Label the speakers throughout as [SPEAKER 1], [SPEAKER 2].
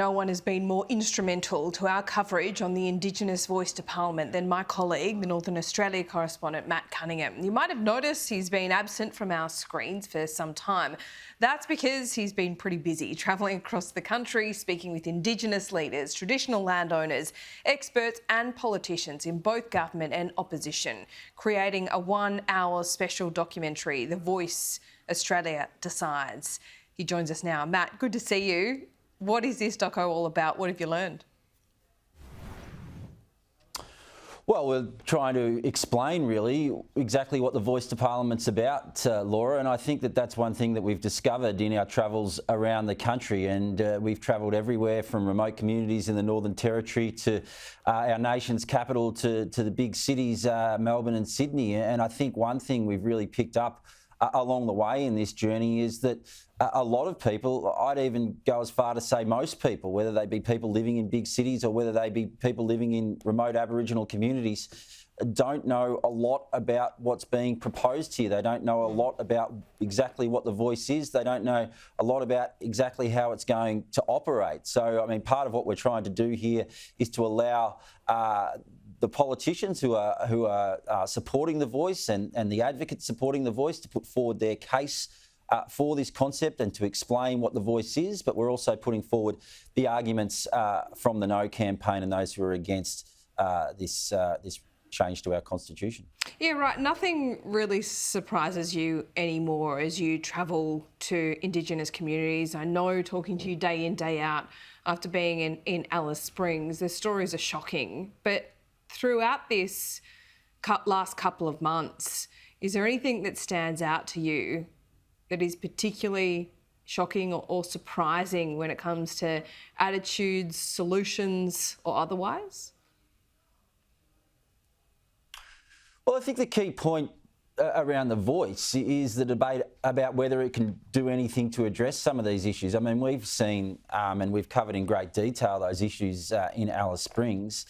[SPEAKER 1] No one has been more instrumental to our coverage on the Indigenous voice to Parliament than my colleague, the Northern Australia correspondent, Matt Cunningham. You might have noticed he's been absent from our screens for some time. That's because he's been pretty busy travelling across the country, speaking with Indigenous leaders, traditional landowners, experts and politicians in both government and opposition, creating a 1-hour special documentary, The Voice Australia Decides. He joins us now. Matt, good to see you. What is this doco all about? What have you learned?
[SPEAKER 2] Well, we're trying to explain really exactly what the Voice to Parliament's about, Laura, and I think that that's one thing that we've discovered in our travels around the country, and we've travelled everywhere from remote communities in the Northern Territory to our nation's capital to the big cities, Melbourne and Sydney, and I think one thing we've really picked up along the way in this journey is that a lot of people, I'd even go as far to say most people, whether they be people living in big cities or whether they be people living in remote Aboriginal communities, don't know a lot about what's being proposed here. They don't know a lot about exactly what the voice is. They don't know a lot about exactly how it's going to operate. So, I mean, part of what we're trying to do here is to allow the politicians who are supporting the voice and the advocates supporting the voice to put forward their case for this concept and to explain what the voice is, but we're also putting forward the arguments from the No campaign and those who are against this change to our constitution.
[SPEAKER 1] Yeah, right. Nothing really surprises you anymore as you travel to Indigenous communities. I know, talking to you day in, day out, after being in Alice Springs, the stories are shocking. But throughout this last couple of months, is there anything that stands out to you that is particularly shocking or surprising when it comes to attitudes, solutions or otherwise?
[SPEAKER 2] Well, I think the key point around the voice is the debate about whether it can do anything to address some of these issues. I mean, we've seen and we've covered in great detail those issues in Alice Springs.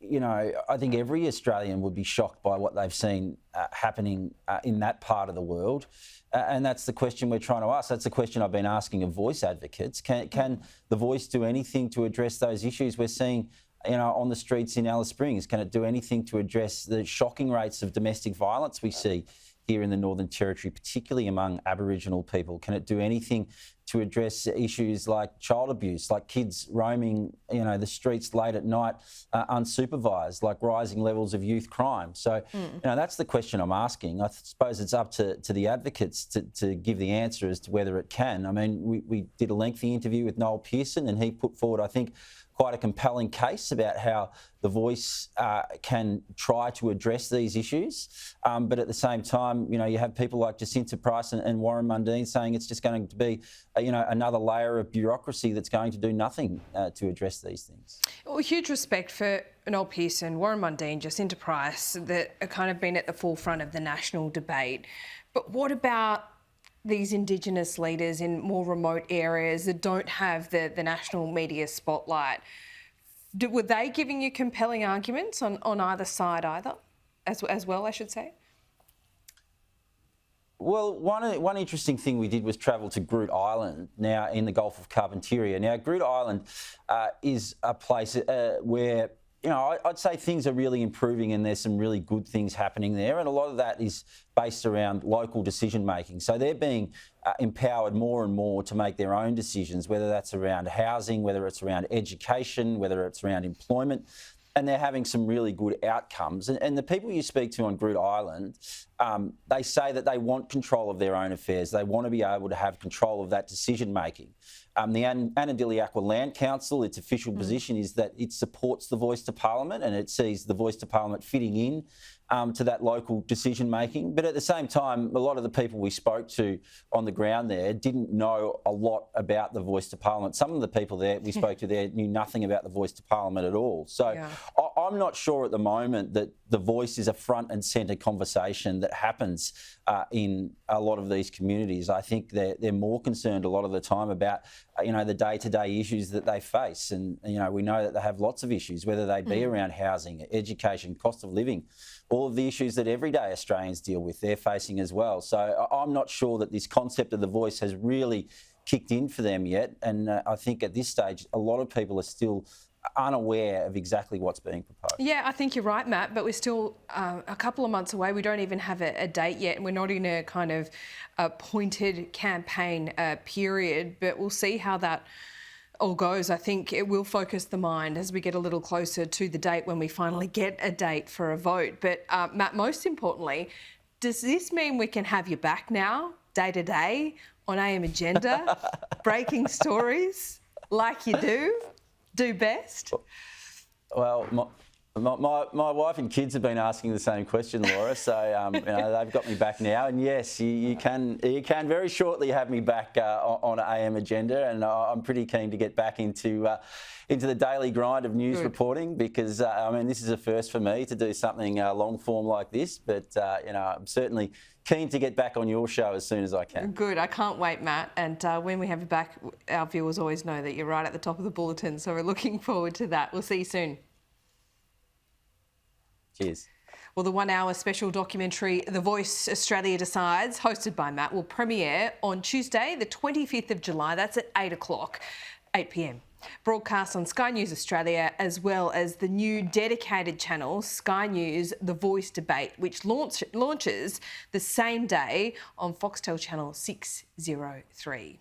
[SPEAKER 2] You know, I think every Australian would be shocked by what they've seen happening in that part of the world. And that's the question we're trying to ask. That's the question I've been asking of voice advocates. Can the voice do anything to address those issues we're seeing, you know, on the streets in Alice Springs? Can it do anything to address the shocking rates of domestic violence we see here in the Northern Territory, particularly among Aboriginal people? Can it do anything to address issues like child abuse, like kids roaming, you know, the streets late at night unsupervised, like rising levels of youth crime? So, you know, that's the question I'm asking. I suppose it's up to the advocates to give the answer as to whether it can. I mean, we did a lengthy interview with Noel Pearson and he put forward, I think, quite a compelling case about how the voice can try to address these issues. But at the same time, you know, you have people like Jacinta Price and Warren Mundine saying it's just going to be, you know, another layer of bureaucracy that's going to do nothing to address these things.
[SPEAKER 1] Well, huge respect for Noel Pearson, Warren Mundine, Jacinta Price, that are kind of been at the forefront of the national debate. But what about these Indigenous leaders in more remote areas that don't have the national media spotlight? Were they giving you compelling arguments on either side as well, I should say?
[SPEAKER 2] Well, one interesting thing we did was travel to Groote Island, now in the Gulf of Carpentaria. Now, Groote Island is a place where, you know, I'd say things are really improving and there's some really good things happening there. And a lot of that is based around local decision making. So they're being empowered more and more to make their own decisions, whether that's around housing, whether it's around education, whether it's around employment. And they're having some really good outcomes. And the people you speak to on Groote Island, they say that they want control of their own affairs. They want to be able to have control of that decision making. The Anadili-Aqua Land Council, its official position is that it supports the Voice to Parliament and it sees the Voice to Parliament fitting in to that local decision making. But at the same time, a lot of the people we spoke to on the ground there didn't know a lot about the Voice to Parliament. Some of the people there we spoke to there knew nothing about the Voice to Parliament at all. So yeah. I'm not sure at the moment that the voice is a front and centre conversation that happens in a lot of these communities. I think they're more concerned a lot of the time about, you know, the day-to-day issues that they face. And, you know, we know that they have lots of issues, whether they be around housing, education, cost of living, all of the issues that everyday Australians deal with, they're facing as well. So I'm not sure that this concept of the voice has really kicked in for them yet. And I think at this stage, a lot of people are still unaware of exactly what's being proposed.
[SPEAKER 1] Yeah, I think you're right, Matt, but we're still a couple of months away. We don't even have a date yet, and we're not in a kind of appointed campaign period, but we'll see how that all goes. I think it will focus the mind as we get a little closer to the date when we finally get a date for a vote. But Matt, most importantly, does this mean we can have you back now, day to day, on AM Agenda, breaking stories like you do best?
[SPEAKER 2] Well, my wife and kids have been asking the same question, Laura. So they've got me back now, and yes, you can very shortly have me back on AM Agenda, and I'm pretty keen to get back into the daily grind of news reporting, because this is a first for me to do something long form like this. But I'm certainly keen to get back on your show as soon as I can.
[SPEAKER 1] Good. I can't wait, Matt. And when we have you back, our viewers always know that you're right at the top of the bulletin. So we're looking forward to that. We'll see you soon.
[SPEAKER 2] Cheers.
[SPEAKER 1] Well, the 1 hour special documentary, The Voice Australia Decides, hosted by Matt, will premiere on Tuesday, the 25th of July. That's at 8 o'clock, 8 p.m. Broadcast on Sky News Australia, as well as the new dedicated channel, Sky News The Voice Debate, which launches the same day on Foxtel Channel 603.